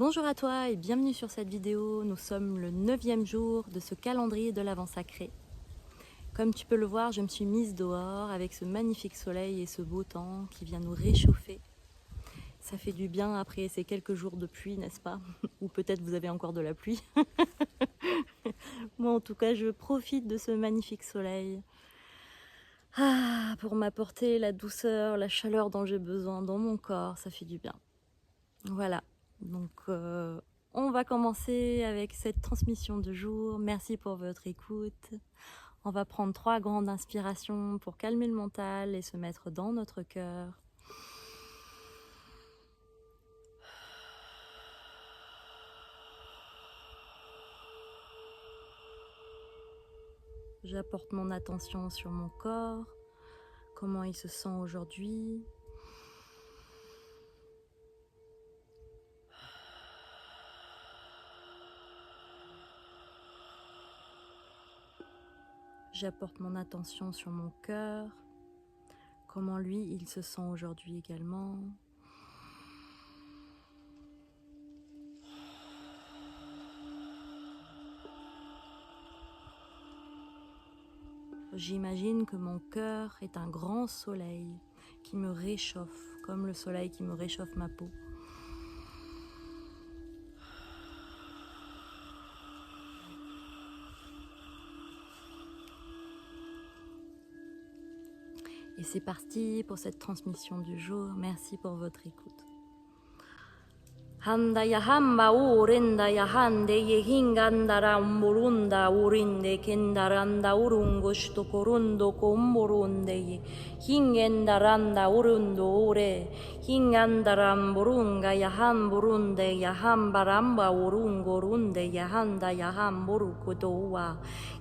Bonjour à toi et bienvenue sur cette vidéo. Nous sommes le 9e jour de ce calendrier de l'Avent sacré. Comme tu peux le voir, je me suis mise dehors avec ce magnifique soleil et ce beau temps qui vient nous réchauffer. Ça fait du bien après ces quelques jours de pluie, n'est-ce pas? Ou peut-être vous avez encore de la pluie. Moi en tout cas, je profite de ce magnifique soleil pour m'apporter la douceur, la chaleur dont j'ai besoin dans mon corps. Ça fait du bien. Voilà, donc on va commencer avec cette transmission de jour. Merci pour votre écoute. On va prendre 3 grandes inspirations pour calmer le mental et se mettre dans notre cœur. J'apporte mon attention sur mon corps, comment il se sent aujourd'hui. J'apporte mon attention sur mon cœur, comment lui il se sent aujourd'hui également. J'imagine que mon cœur est un grand soleil qui me réchauffe, comme le soleil qui me réchauffe ma peau. Et c'est parti pour cette transmission du jour. Merci pour votre écoute. Handaya hamba urendaya hande ye hingandara umburunda urinde kendaranda urungushto korundo komburunde ye hingendaranda urundo ure hingandaram burunga yahan burunde yahan baramba urungo runde yahanda yahan burukudoa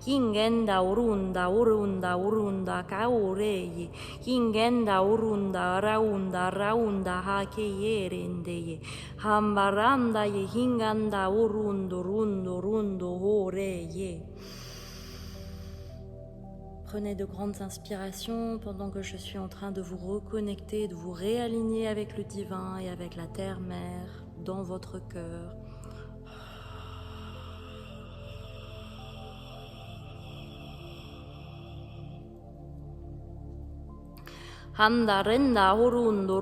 hingenda urunda urunda urunda kaure ye hingenda urunda raunda hake yerende ye Hambaranda ye hinganda urundo rundo hore ye. Prenez de grandes inspirations pendant que je suis en train de vous reconnecter, de vous réaligner avec le divin et avec la terre-mère dans votre cœur. Handa renda rundo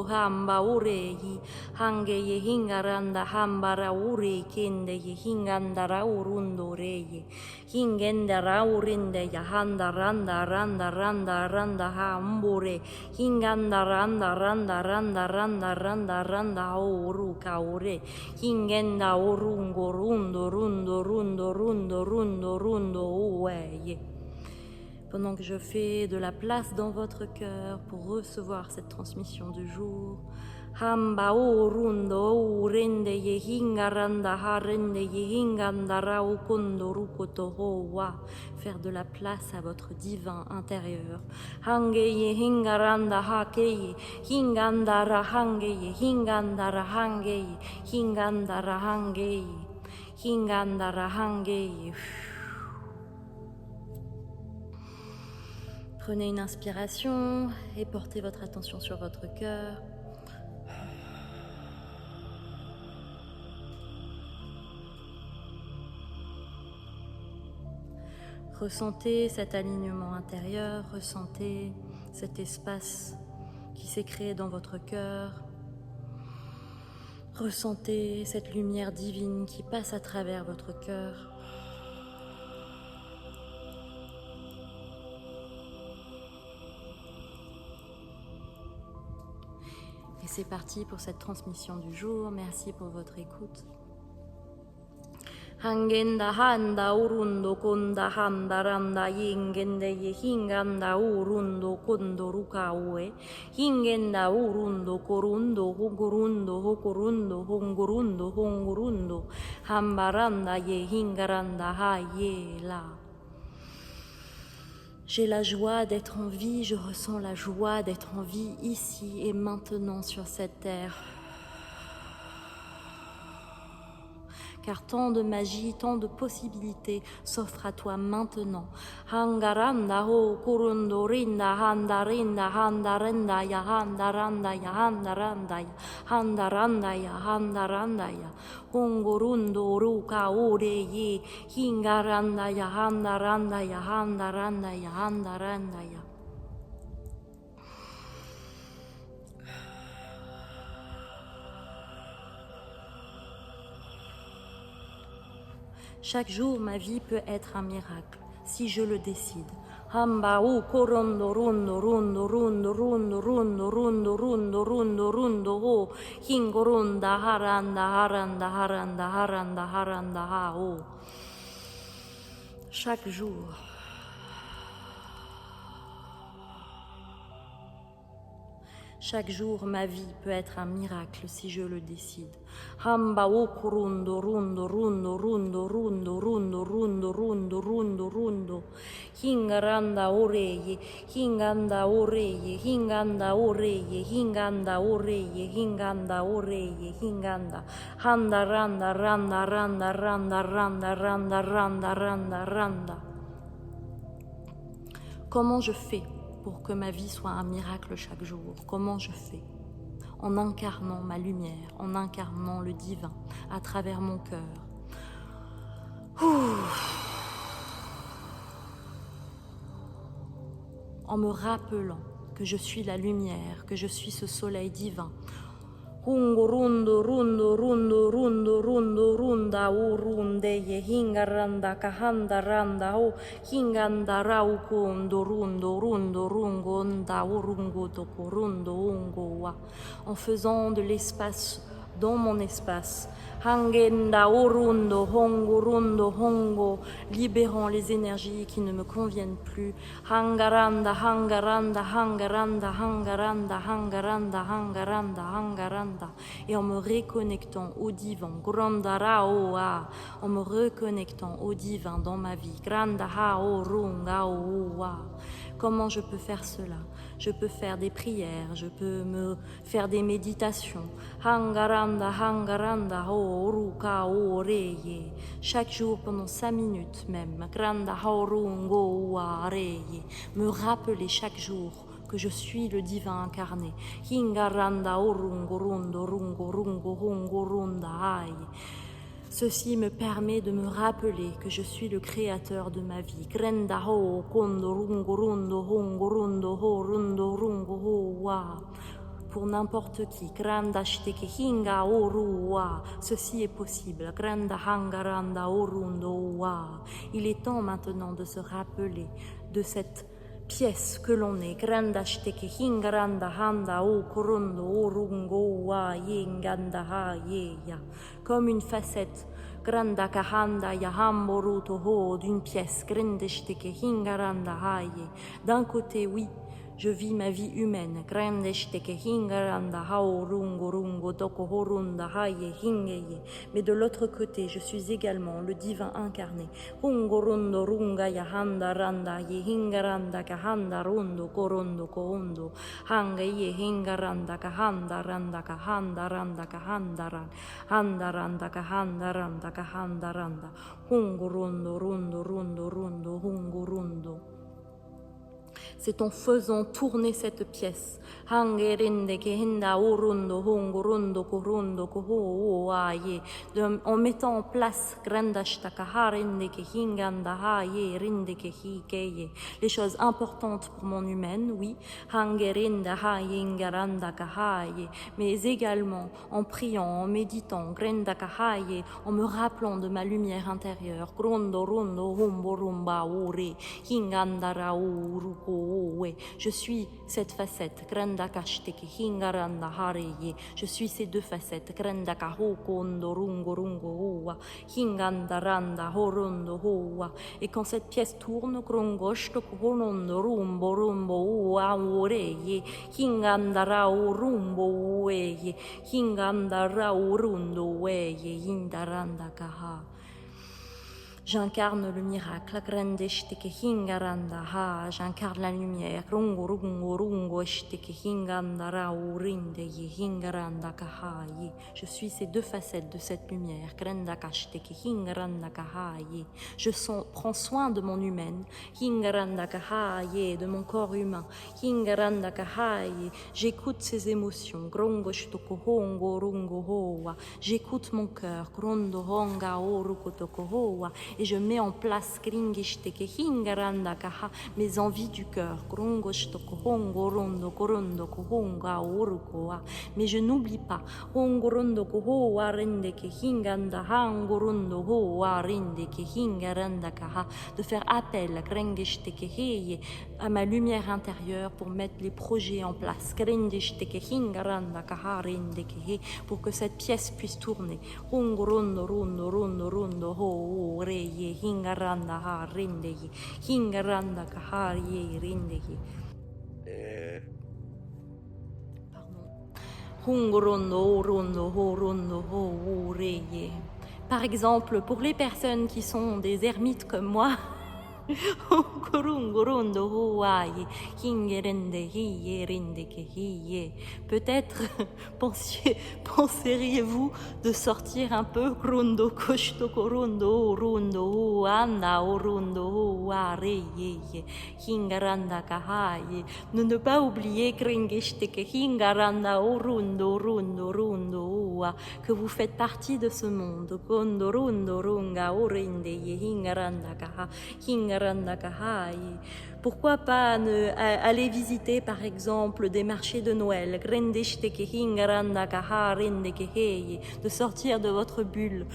hamba urehi hange ye hingaranda hambara ure kende ye hingandara urundo reye hingendara urinde ya handa randa hambure hinganda randa uru kaure hingenda urungo rundo uweye. Pendant que je fais de la place dans votre cœur pour recevoir cette transmission du jour, Hamba urundo urende ye hingaranda harende ye hingandara ukondo rukoto hoa. Faire de la place à votre divin intérieur. Hange ye hingaranda hake hingandara hange hingandara hange hingandara hange hingandara hange. Prenez une inspiration et portez votre attention sur votre cœur. Ressentez cet alignement intérieur, ressentez cet espace qui s'est créé dans votre cœur. Ressentez cette lumière divine qui passe à travers votre cœur. Et c'est parti pour cette transmission du jour. Merci pour votre écoute. Hangenda handa urundo konda handa randa yingende ye hinganda urundo kondo rukaue hingenda urundo korundo hongurundo hambaranda ye hingaranda hayela. J'ai la joie d'être en vie, je ressens la joie d'être en vie ici et maintenant sur cette terre. car tant de magie, tant de possibilités s'offrent à toi maintenant. Hangaranda ho kurundo rinda handarinda handarenda ya handaranda ya handaranda ya handaranda ya handaranda ya hungurundo ruka ore ye hingaranda ya handaranda ya handaranda ya handaranda ya. Chaque jour, ma vie peut être un miracle, si je le décide. Hamba u korondo rundo rundo rundo rundo rundo rundo rundo rundo rundo ho hingorunda haranda haranda haranda haranda haranda ha ho. Chaque jour. Chaque jour, ma vie peut être un miracle si je le décide. Hamba okurundo rundo rundo rundo rundo rundo rundo rundo rundo rundo hingaranda oreye hinganda oreye hinganda oreye hinganda oreye hinganda oreye hinganda handa randa randa randa randa randa randa randa randa randa. Comment je fais pour que ma vie soit un miracle chaque jour? Comment je fais? En incarnant ma lumière, en incarnant le divin à travers mon cœur. En me rappelant que je suis la lumière, que je suis ce soleil divin. Rundo rundo rundo rundo rundo runda urunde ye hingaranda kahanda randa o hinganda raukondo rundo rundo rungo nda urungo toko rundo ungo wa. En faisant de l'espace dans mon espace. Hangenda orundo hongo rundo hongo, libérant les énergies qui ne me conviennent plus. Hangaranda hangaranda hangaranda hangaranda hangaranda hangaranda hangaranda, et en me reconnectant au divin, granda raoa, en me reconnectant au divin dans ma vie, granda hao runga oa. Comment je peux faire cela? Je peux faire des prières, je peux me faire des méditations. Hangaranda, hangaranda, ho, ruka, ho, reye. Chaque jour pendant 5 minutes même. Granda, ho, rungo, wa, reye. Me rappeler chaque jour que je suis le divin incarné. Hingaranda, ho, rungo, rundo, rungo, rungo, rungo, runda, ai. Ceci me permet de me rappeler que je suis le créateur de ma vie. Grenda ho, kondo, rungo, rundo, hongo, rundo, ho, rundo, rungo, ho, wa. Pour n'importe qui, granda shteke hinga oru wa. Ceci est possible. Granda hangaranda orundo wa. Il est temps maintenant de se rappeler de cette pièce que l'on est. Granda shteke hingaranda handa o korundo orungo wa yenganda ha yeya. Comme une facette. Granda kahanda ya hamboruto ho d'une pièce. Grande shteke hingaranda ha ye. D'un côté, oui. Je vis ma vie humaine. Grande shteke hingaranda hao rungo rungo toko horunda haye hingeye. Mais de l'autre côté, je suis également le divin incarné. Rungo rundo runga ya handa randa ye hingaranda kahanda rundo korondo koondo. Hangaye hingaranda kahanda randa kahanda randa kahanda ran. Handa randa kahanda randa kahanda randa. Hungo rundo rundo rundo rundo hungo rundo. C'est en faisant tourner cette pièce, en mettant en place les choses importantes pour mon humaine, oui, mais également en priant, en méditant, en me rappelant de ma lumière intérieure. Je suis cette facette. Je suis ces deux facettes. Et quand cette pièce tourne, J'incarne le miracle, grandeshteke hingaranda ha, j'incarne la lumière, rungo rungo rungo shteke hingandara urinde ye hingaranda kahaye. Je suis ces deux facettes de cette lumière, grandaka shteke hingaranda kahaye. Prends soin de mon humaine, hingaranda kahaye, de mon corps humain, hingaranda kahaye. J'écoute ses émotions, grongo shtoko hongo rungo hoa. J'écoute mon cœur, grondo honga oruko toko hoa. Et je mets en place mes envies du cœur. Mais je n'oublie pas de faire appel à ma lumière intérieure pour mettre les projets en place, pour que cette pièce puisse tourner. Par exemple, pour les personnes qui sont des ermites comme moi, peut-être penseriez-vous de sortir un peu de ne pas oublier que vous faites partie de ce monde. Pourquoi pas aller visiter par exemple des marchés de Noël, de sortir de votre bulle.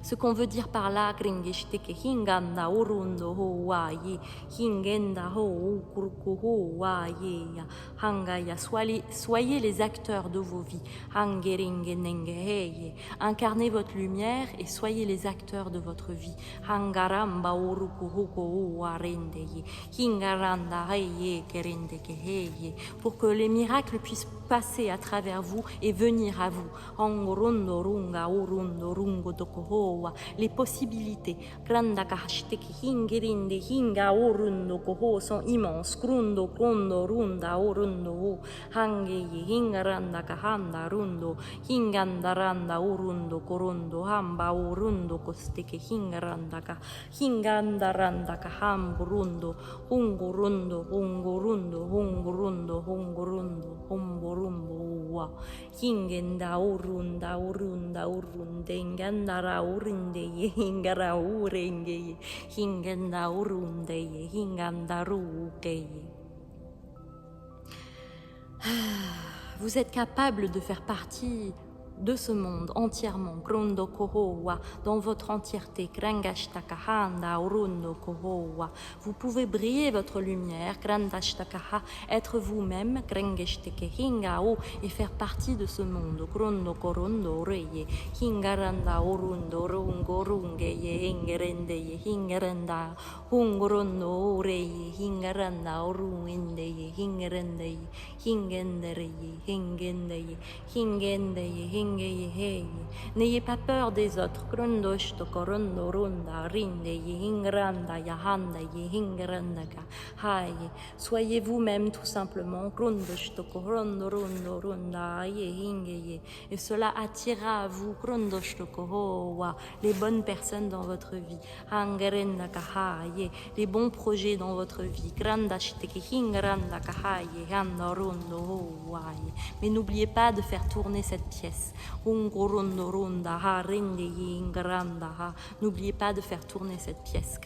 Ce qu'on veut dire par là, soyez les acteurs de vos vies. Incarnez votre lumière et soyez les acteurs de votre vie. Pour que les miracles puissent passer à travers vous et venir à vous. Les possibilités sont immenses. Hingenda urunda urunda urundengandara urinde hingara urenge hingenda urunde hingandaruke. Vous êtes capable de faire partie de ce monde entièrement, dans votre entièreté. Vous pouvez briller votre lumière, être vous-même, et faire partie de ce monde. N'ayez pas peur des autres. Soyez vous-même tout simplement. Et cela attirera à vous les bonnes personnes dans votre vie, les bons projets dans votre vie. Mais n'oubliez pas de faire tourner cette pièce. N'oubliez pas de faire tourner cette pièce.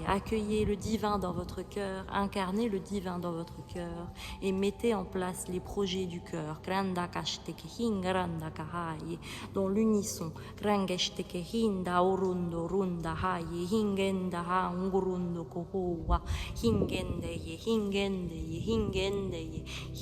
Accueillez le divin dans votre cœur, incarnez le divin dans votre cœur et mettez en place les projets du cœur. Dans l'unisson.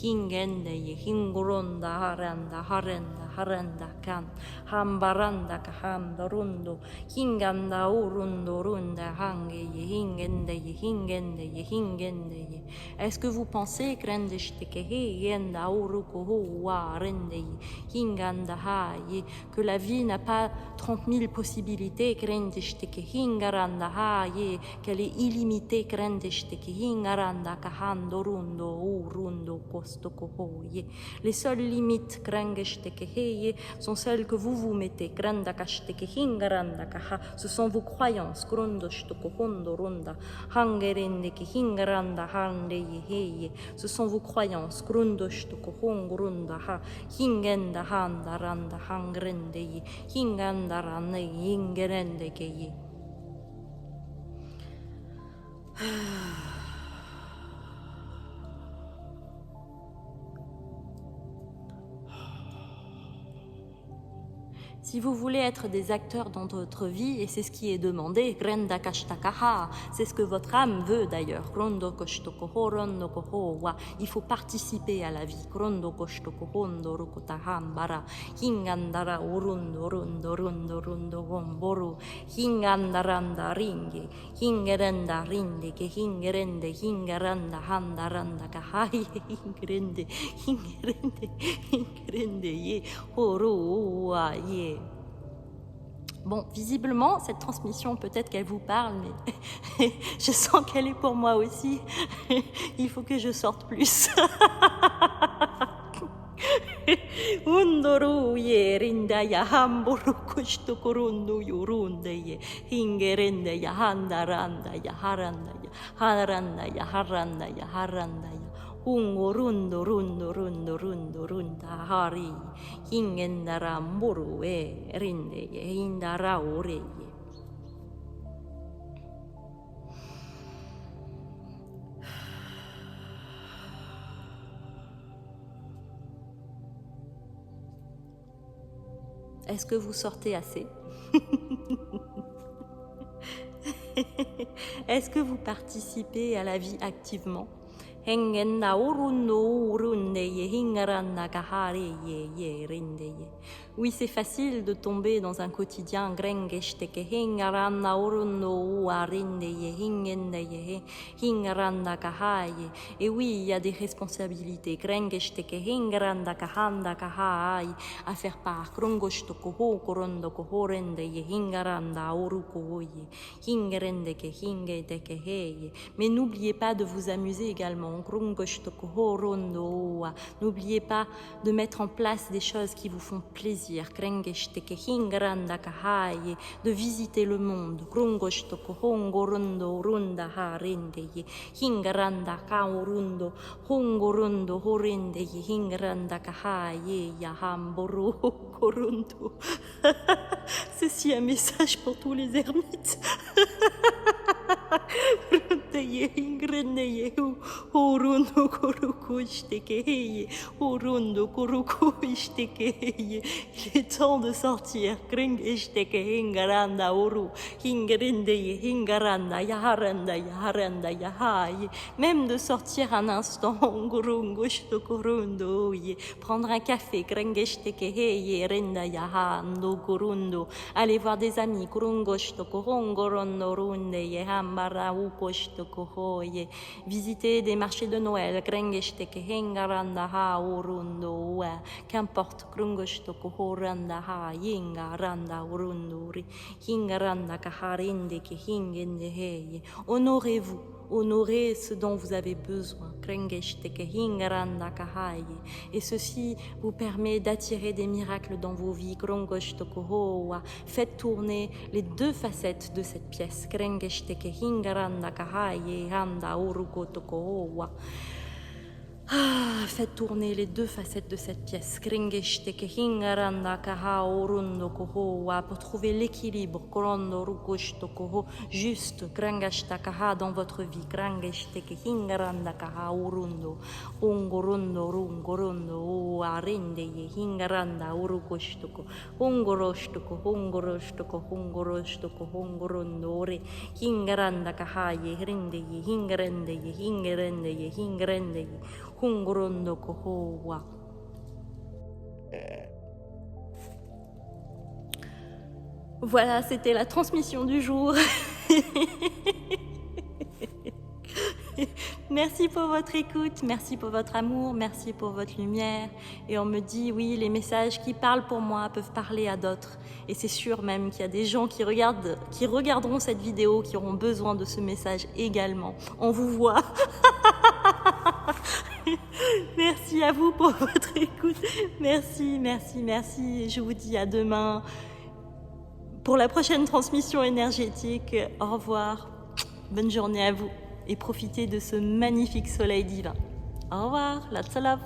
hingende ye hingoronda haranda harenda haranda kan hambaranda kahanda rundo hinganda urundo runda hange ye hingende ye hingende ye hingende ye. Est-ce que vous pensez krende shteke hingenda uruko huwa rende ye hinganda ha ye que la vie n'a pas 30 000 possibilités krende shteke hingaranda ha ye qu'elle est illimitée krende shteke hingaranda kahando rundo urundo kosto kohoye. Les seules limites krenge shteke heye sont celles que vous vous mettez krenda kashteke hingaranda kaha. Ce sont vos croyances krondo shtoko hondo runda hangerende ke hingaranda hande ye heye. Ce sont vos croyances krondo shtoko hongo runda ha hingenda handa randa hangrende ye hinganda randa hingerende ke ye. Si vous voulez être des acteurs dans votre vie, et c'est ce qui est demandé, c'est ce que votre âme veut d'ailleurs, il faut participer à la vie. Bon, visiblement, cette transmission, peut-être qu'elle vous parle, mais je sens qu'elle est pour moi aussi. Il faut que je sorte plus. Undoru ye rinda ya hamburu kushto korundu yurunde ye hingerende ya handaranda ya haranda ya haranda ya haranda ya haranda ya hungorundo rundo rundo rundo runda hari hingendara mburu e rinde ye hindara ore ye. Est-ce que vous sortez assez? Est-ce que vous participez à la vie activement? Oui, c'est facile de tomber dans un quotidien. Et oui, il y a des responsabilités à faire part. Mais n'oubliez pas de vous amuser également. N'oubliez pas de mettre en place des choses qui vous font plaisir, de visiter le monde, Ceci est un message pour tous les ermites. Il est temps de sortir. Même de sortir un instant. Prendre un café. Aller voir des amis. Visiter des marchés de Noël, qu'importe, honorez-vous. Honorez ce dont vous avez besoin. Et ceci vous permet d'attirer des miracles dans vos vies. Faites tourner les deux facettes de cette pièce. Faites tourner les deux facettes de cette pièce pour trouver l'équilibre juste dans votre vie. hungrondo kohowa. Voilà, c'était la transmission du jour. Merci pour votre écoute, merci pour votre amour, merci pour votre lumière. Et on me dit, oui, les messages qui parlent pour moi peuvent parler à d'autres. Et c'est sûr même qu'il y a des gens qui regarderont cette vidéo, qui auront besoin de ce message également. On vous voit. Merci à vous pour votre écoute. Merci, merci, merci. Je vous dis à demain pour la prochaine transmission énergétique. Au revoir. Bonne journée à vous et profitez de ce magnifique soleil divin. Au revoir. Lots of love.